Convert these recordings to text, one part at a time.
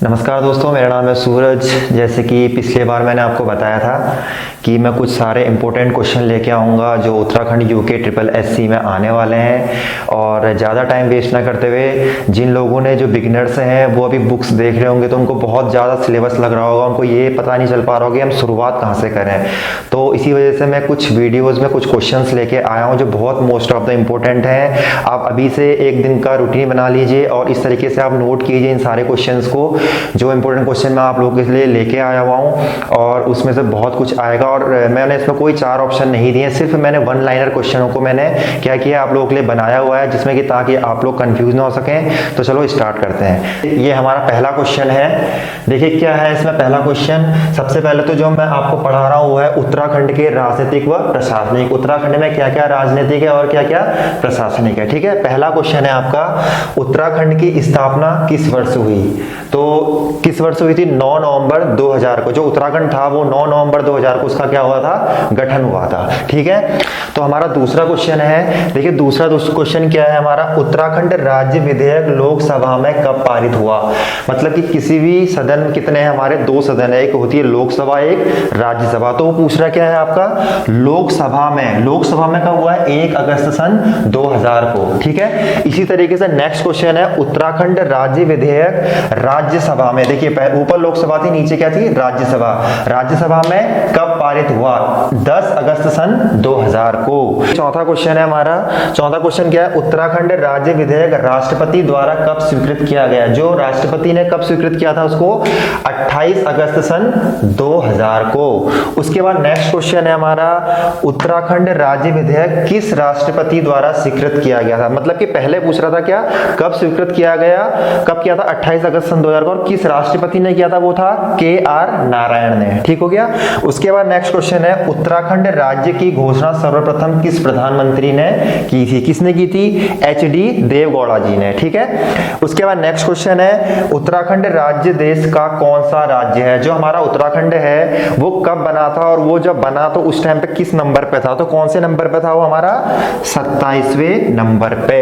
नमस्कार दोस्तों, मेरा नाम है सूरज। जैसे कि पिछले बार मैंने आपको बताया था कि मैं कुछ सारे इंपॉर्टेंट क्वेश्चन लेके आऊँगा जो उत्तराखंड यूके ट्रिपल एससी में आने वाले हैं। और ज़्यादा टाइम वेस्ट ना करते हुए, जिन लोगों ने जो बिगिनर्स हैं वो अभी बुक्स देख रहे होंगे तो उनको बहुत ज़्यादा सिलेबस लग रहा होगा, उनको ये पता नहीं चल पा रहा होगा कि हम शुरुआत कहाँ से करें। तो इसी वजह से मैं कुछ वीडियोज़ में कुछ क्वेश्चन लेके आया हूँ जो बहुत मोस्ट ऑफ द इम्पोर्टेंट हैं। आप अभी से एक दिन का रूटीन बना लीजिए और इस तरीके से आप नोट कीजिए इन सारे क्वेश्चन को, जो इंपॉर्टेंट क्वेश्चन मैं आप लोगों के लिए लेके आया हुआ हूँ। और उसमें से बहुत कुछ आएगा और मैंने इसमें कोई 4 ऑप्शन नहीं दिए, सिर्फ मैंने वन लाइनर क्वेश्चनों को मैंने क्या किया आप लोगों के लिए बनाया हुआ है, जिसमें कि ताकि आप लोग कंफ्यूज ना हो सकें। तो चलो स्टार्ट करते हैं। ये हमारा पहला क्वेश्चन है। देखिए क्या है इसमें पहला क्वेश्चन। सबसे पहले तो जो मैं आपको पढ़ा रहा हूँ वो है उत्तराखंड के राजनीतिक व प्रशासनिक। उत्तराखंड में क्या क्या राजनीतिक है और क्या क्या प्रशासनिक है। ठीक है, पहला क्वेश्चन है आपका, उत्तराखंड की स्थापना किस वर्ष हुई। तो किस वर्ष हुई थी? 9 नवंबर 2000 को। जो उत्तराखंड था वो 9 नवंबर 2000 को उसका क्या हुआ था? गठन हुआ था। ठीक है, तो हमारा दूसरा क्वेश्चन है। देखिए दूसरा क्वेश्चन क्या है हमारा, उत्तराखंड राज्य विधेयक लोकसभा में कब पारित हुआ। मतलब कि किसी भी सदन, कितने हैं हमारे? 2 सदन है, एक होती है लोकसभा, एक राज्यसभा। तो वो पूछ रहा क्या है आपका, लोकसभा में। लोकसभा में कब हुआ है? 1 अगस्त सन 2000 को। ठीक है, इसी तरीके से नेक्स्ट क्वेश्चन है, उत्तराखंड राज्य विधेयक राज्यसभा में। देखिए ऊपर लोकसभा थी, नीचे क्या थी? राज्यसभा। राज्यसभा में कब पारित हुआ? 10 अगस्त सन 2000 को। चौथा क्वेश्चन है हमारा। चौथा क्वेश्चन क्या है, उत्तराखंड राज्य विधेयक राष्ट्रपति द्वारा कब स्वीकृत किया गया। जो राष्ट्रपति ने कब स्वीकृत किया था उसको? 28 अगस्त सन 2000 को। उसके बाद नेक्स्ट क्वेश्चन है हमारा, उत्तराखंड राज्य विधेयक किस राष्ट्रपति द्वारा स्वीकृत किया गया था। मतलब कि पहले पूछ रहा था क्या, कब स्वीकृत किया गया, कब किया था? 28 अगस्त सन 2000 को। और किस राष्ट्रपति ने किया था? वो था KR नारायण ने। ठीक हो गया। उसके बाद नेक्स्ट क्वेश्चन है, उत्तराखंड राज्य की घोषणा सर्वप्रथम किस प्रधानमंत्री ने की थी। किसने की थी? HD देवगौड़ा जी ने। ठीक है, उसके बाद नेक्स्ट क्वेश्चन है, उत्तराखंड राज्य देश का कौन सा राज्य है। जो हमारा उत्तराखंड है वो कब बना था और वो जब बना तो उस टाइम पे किस नंबर पे था। तो कौन से नंबर पे था वो? हमारा 27वें नंबर पे।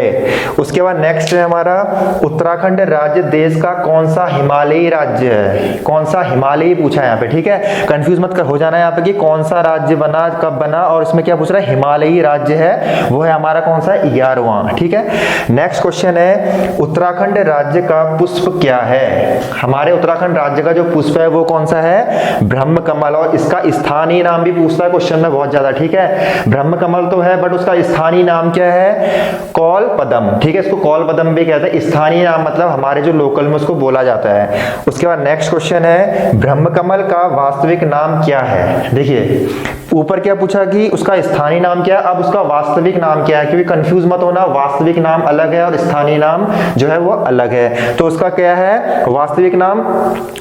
उसके बाद नेक्स्ट है हमारा, उत्तराखंड राज्य देश का कौन सा हिमालयी राज्य है। कौन सा हिमालयी पूछा है यहाँ पे। ठीक है, कंफ्यूज मत हो जाना यहाँ पे कि कौन सा राज्य बना, कब बना, और इसमें क्या पूछ रहा है? हिमालयी राज्य है, वो है हमारा कौन सा? 11वां। ठीक है, नेक्स्ट क्वेश्चन है, उत्तराखंड राज्य का पुष्प क्या है। हमारे उत्तराखंड राज्य का जो पुष्प है वो कौन सा है? ब्रह्म कमल। और इसका स्थानीय नाम भी पूछता है क्वेश्चन में बहुत ज्यादा। ठीक है, ब्रह्म कमल तो है बट उसका स्थानीय नाम क्या है? कौल पदम। ठीक है, इसको कौल पदम भी कहते हैं। स्थानीय नाम मतलब हमारे जो लोकल में उसको बोला जाता है। उसके बाद नेक्स्ट क्वेश्चन है, ब्रह्म कमल का वास्तविक नाम क्या है। देखिए ऊपर क्या पूछा कि उसका स्थानीय नाम क्या है, अब उसका वास्तविक नाम क्या है, क्योंकि कंफ्यूज मत होना, वास्तविक नाम अलग है और स्थानीय नाम जो है वो अलग है। तो उसका क्या है वास्तविक नाम?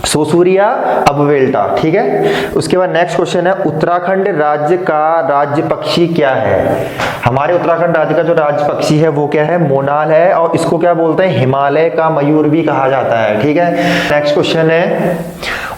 सोसूरिया अबवेल्टा। ठीक है, उसके बाद नेक्स्ट क्वेश्चन है, उत्तराखंड राज्य का राज्य पक्षी क्या है। हमारे उत्तराखंड राज्य का जो राज्य पक्षी है वो क्या है? मोनाल है। और इसको क्या बोलते हैं? हिमालय का मयूर भी कहा जाता है। ठीक है, नेक्स्ट क्वेश्चन है,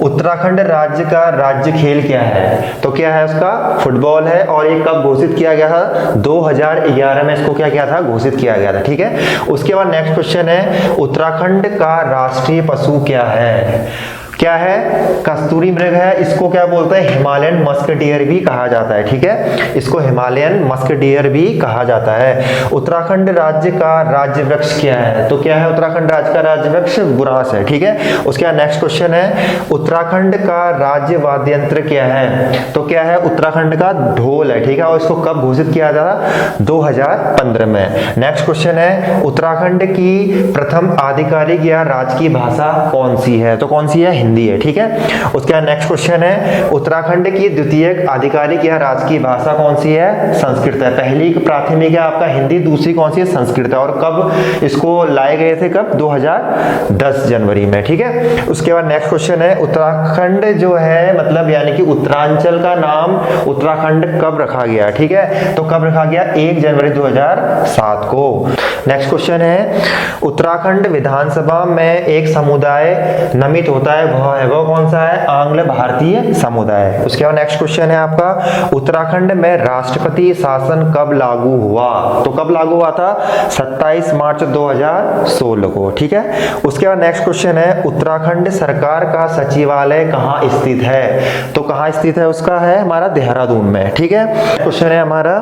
उत्तराखंड राज्य का राज्य खेल क्या है। तो क्या है उसका? फुटबॉल है। और ये कब घोषित किया गया था? 2011 में इसको क्या किया था? घोषित किया गया था। ठीक है, उसके बाद नेक्स्ट क्वेश्चन है, उत्तराखंड का राष्ट्रीय पशु क्या है। क्या है? कस्तूरी मृग है। इसको क्या बोलते हैं? हिमालयन मस्क डियर भी कहा जाता है। ठीक है, इसको हिमालयन मस्क डियर भी कहा जाता है। उत्तराखंड राज्य का राज्य वृक्ष क्या है। तो क्या है उत्तराखंड राज्य का राज्य वृक्ष? बुरांस है। ठीक है, उसके बाद नेक्स्ट क्वेश्चन है, उत्तराखंड का राज्य वाद्य यंत्र क्या है। तो क्या है? उत्तराखंड का ढोल है। ठीक है, और इसको कब घोषित किया था? 2015 में। नेक्स्ट क्वेश्चन है, उत्तराखंड की प्रथम आधिकारिक या राजकीय भाषा कौन सी है। तो कौन सी है? हिंदी है। ठीक है, उसके बाद नेक्स्ट क्वेश्चन है, उत्तराखंड की द्वितीय आधिकारिक या राजकीय भाषा कौन सी है? संस्कृत है। पहली प्राथमिक है आपका हिंदी, दूसरी कौन सी है? संस्कृत है। और कब इसको लाए गए थे? कब? 2010 जनवरी में। ठीक है, उसके बाद नेक्स्ट क्वेश्चन है, उत्तराखंड जो है मतलब यानी कि उत्तरांचल का नाम उत्तराखंड कब रखा गया। ठीक है, तो कब रखा गया? 1 जनवरी 2007 को। नेक्स्ट क्वेश्चन है, उत्तराखंड विधानसभा में एक समुदाय नामित होता है प्रभाव है वो कौन सा है? आंग्ल भारतीय समुदाय। उसके बाद नेक्स्ट क्वेश्चन है आपका, उत्तराखंड में राष्ट्रपति शासन कब लागू हुआ? तो कब लागू हुआ था? 27 मार्च 2016 को। ठीक है। उसके बाद नेक्स्ट क्वेश्चन है, उत्तराखंड सरकार का सचिवालय कहाँ स्थित है? तो कहाँ स्थित है? उसका है हमारा देहरादून में। ठीक है। क्वेश्चन है हमारा,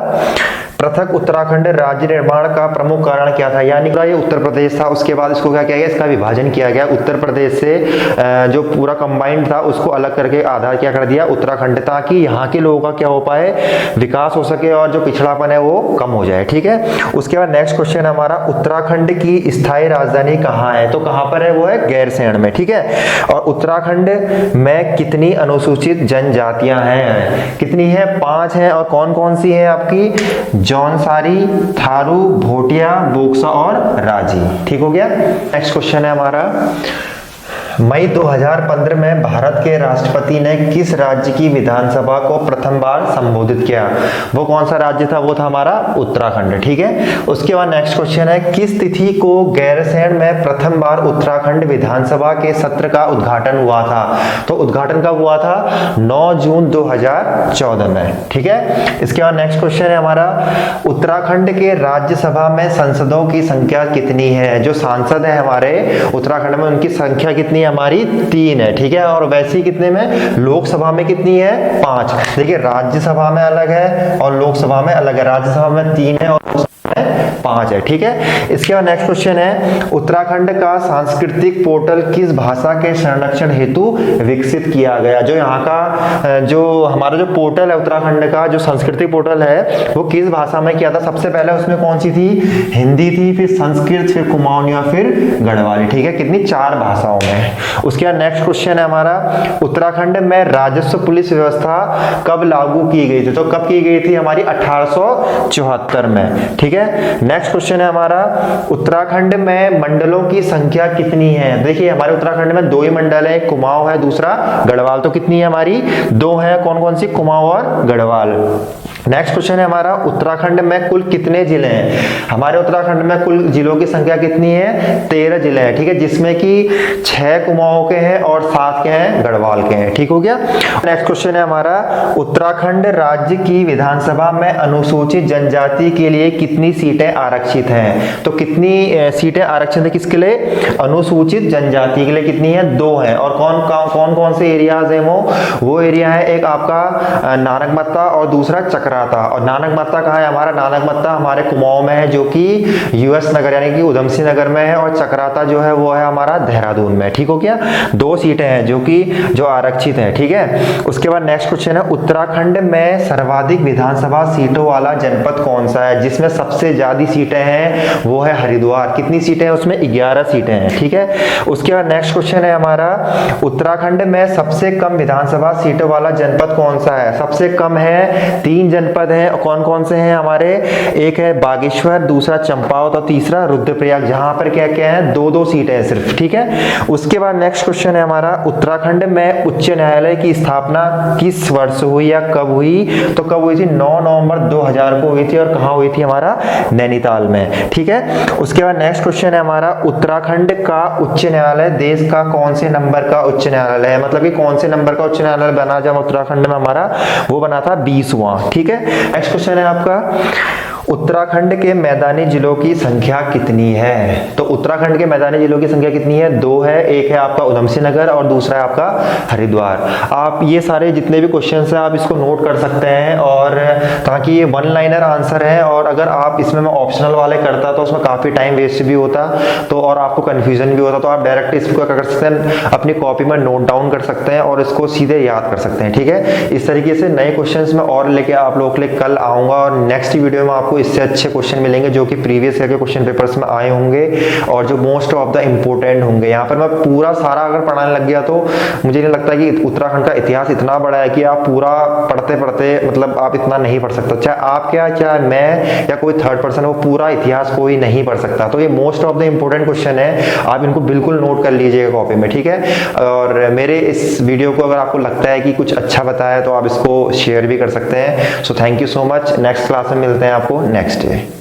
पृथक उत्तराखंड राज्य निर्माण का प्रमुख कारण क्या था? यानी ये उत्तर प्रदेश था, उसके बाद इसको क्या किया गया? इसका विभाजन किया गया। उत्तर प्रदेश से जो पूरा कंबाइंड था उसको अलग करके आधार क्या कर दिया? उत्तराखंड, ताकि यहाँ के लोगों का क्या हो पाए? विकास हो सके और जो पिछड़ापन है वो कम हो जाए। ठीक है। उसके बाद नेक्स्ट क्वेश्चन हमारा, उत्तराखंड की स्थायी राजधानी कहाँ है? तो कहाँ पर है? वो है गैरसैंण में। ठीक है। और उत्तराखंड में कितनी अनुसूचित जनजातियां हैं? कितनी है? 5 हैं। और कौन कौन सी है आपकी? जौनसारी, थारू, भोटिया, बोक्सा और राजी। ठीक हो गया। नेक्स्ट क्वेश्चन है हमारा, मई 2015 में भारत के राष्ट्रपति ने किस राज्य की विधानसभा को प्रथम बार संबोधित किया? वो कौन सा राज्य था? वो था हमारा उत्तराखंड। ठीक है। उसके बाद नेक्स्ट क्वेश्चन है, किस तिथि को गैरसैंण में प्रथम बार उत्तराखंड विधानसभा के सत्र का उद्घाटन हुआ था? तो उद्घाटन कब हुआ था? 9 जून 2014 में। ठीक है। इसके बाद नेक्स्ट क्वेश्चन है हमारा, उत्तराखंड के राज्यसभा में सांसदों की संख्या कितनी है? जो सांसद है हमारे उत्तराखंड में उनकी संख्या कितनी है? हमारी 3 है। ठीक है। और वैसे ही कितने में? लोकसभा में कितनी है? 5। देखिए, राज्यसभा में अलग है और लोकसभा में अलग है। राज्यसभा में 3 है और 5 है। ठीक है। इसके बाद नेक्स्ट क्वेश्चन है, उत्तराखंड का सांस्कृतिक पोर्टल किस भाषा के संरक्षण हेतु विकसित किया गया? जो यहाँ का जो हमारा जो पोर्टल है उत्तराखंड का, जो सांस्कृतिक पोर्टल है, वो किस भाषा में किया था? सबसे पहले उसमें कौन सी थी? हिंदी थी, फिर संस्कृत, फिर कुमाऊनी और फिर गढ़वाली। ठीक है। कितनी? 4 भाषाओं में। उसके बाद नेक्स्ट क्वेश्चन है हमारा, उत्तराखंड में राजस्व पुलिस व्यवस्था कब लागू की गई थी? तो कब की गई थी? हमारी 1874 में। ठीक है। नेक्स्ट क्वेश्चन है हमारा, उत्तराखंड में मंडलों की संख्या कितनी है? देखिए, हमारे उत्तराखंड में 2 ही मंडल है, कुमाऊं है, दूसरा गढ़वाल। तो कितनी है हमारी? 2 है। कौन कौन सी? कुमाऊं और गढ़वाल। नेक्स्ट क्वेश्चन है हमारा, उत्तराखंड में कुल कितने जिले हैं? हमारे उत्तराखंड में कुल जिलों की संख्या कितनी है? 13 जिले हैं। ठीक है। जिसमें कि 6 कुमाऊं के हैं और 7 के हैं गढ़वाल के हैं। ठीक हो गया। नेक्स्ट क्वेश्चन है हमारा, उत्तराखंड राज्य की विधानसभा में अनुसूचित जनजाति के लिए कितनी सीटें आरक्षित हैं? तो कितनी सीटें आरक्षित है किसके लिए? अनुसूचित जनजाति के लिए कितनी है? 2 है। और कौन कौन से एरियाज है? वो एरिया है, एक आपका नानकमत्ता और दूसरा चक्राता। और नानकमत्ता कहाँ है? हमारा नानकमत्ता हमारे कुमाऊं में है, जो कि यूएस नगर यानी कि उधमसिंह नगर में है। और चक्राता जो है वो है हमारा देहरादून में। ठीक हो गया। 2 सीटें हैं जो आरक्षित है। ठीक है। उसके बाद नेक्स्ट क्वेश्चन है, उत्तराखंड में सर्वाधिक विधानसभा सीटों वाला जनपद कौन सा है? जिसमें सबसे ज्यादा सीटें हैं वो है हरिद्वार। कितनी सीटें हैं? उसमें 11 सीटें हैं। ठीक है। उसके बाद नेक्स्ट क्वेश्चन है हमारा, उत्तराखंड में सबसे कम विधानसभा सीटों वाला जनपद कौन सा है? सबसे कम है 3 जनपद हैं। कौन कौन से हैं हमारे? एक है बागेश्वर, दूसरा चंपावत और तीसरा रुद्रप्रयाग, जहां पर क्या क्या है? 2-2 सीटें हैं सिर्फ। ठीक है। उसके बाद नेक्स्ट क्वेश्चन है हमारा, उत्तराखंड में उच्च न्यायालय की स्थापना किस वर्ष हुई या कब हुई? तो कब हुई थी? 9 नवंबर 2000 को हुई थी। और कहां हुई थी? हमारा नैनीताल में। ठीक है। उसके बाद नेक्स्ट क्वेश्चन है हमारा, उत्तराखंड का उच्च न्यायालय देश का कौन से नंबर का उच्च न्यायालय है? मतलब कि कौन से नंबर का उच्च न्यायालय बना जब उत्तराखंड में हमारा? वो बना था 20वां। ठीक है। नेक्स्ट क्वेश्चन है आपका, उत्तराखंड के मैदानी जिलों की संख्या कितनी है? तो उत्तराखंड के मैदानी जिलों की संख्या कितनी है? 2 है। एक है आपका उधमसिंह नगर और दूसरा है आपका हरिद्वार। आप ये सारे जितने भी क्वेश्चंस हैं आप इसको नोट कर सकते हैं, और ताकि ये 1 लाइनर आंसर है। और अगर आप इसमें मैं ऑप्शनल वाले करता तो उसमें काफी टाइम वेस्ट भी होता, तो और आपको कंफ्यूजन भी होता। तो आप डायरेक्ट इसको क्या कर सकते हैं? अपनी कॉपी में नोट डाउन कर सकते हैं और इसको सीधे याद कर सकते हैं। ठीक है। इस तरीके से नए क्वेश्चंस में और लेके आप लोगों के लिए कल आऊंगा, और नेक्स्ट वीडियो में आपको इससे अच्छे क्वेश्चन मिलेंगे जो कि प्रीवियस ईयर के क्वेश्चन पेपर्स में आए होंगे और जो मोस्ट ऑफ द इंपोर्टेंट होंगे। यहाँ पर मैं पूरा सारा अगर पढ़ाने लग गया तो मुझे नहीं लगता कि उत्तराखंड का इतिहास इतना बड़ा है कि आप पूरा पढ़ते पढ़ते मतलब आप इतना नहीं पढ़ सकते। चाहे आप क्या, चाहे मैं या कोई थर्ड पर्सन, वो पूरा इतिहास कोई नहीं पढ़ सकता। तो ये most of the important question है, आप इनको बिल्कुल नोट कर लीजिएगा कॉपी में। ठीक है। और मेरे इस वीडियो को अगर आपको लगता है कि कुछ अच्छा बताया तो आप इसको शेयर भी कर सकते हैं। So thank you so much. Next class में मिलते हैं आपको नेक्स्ट डे।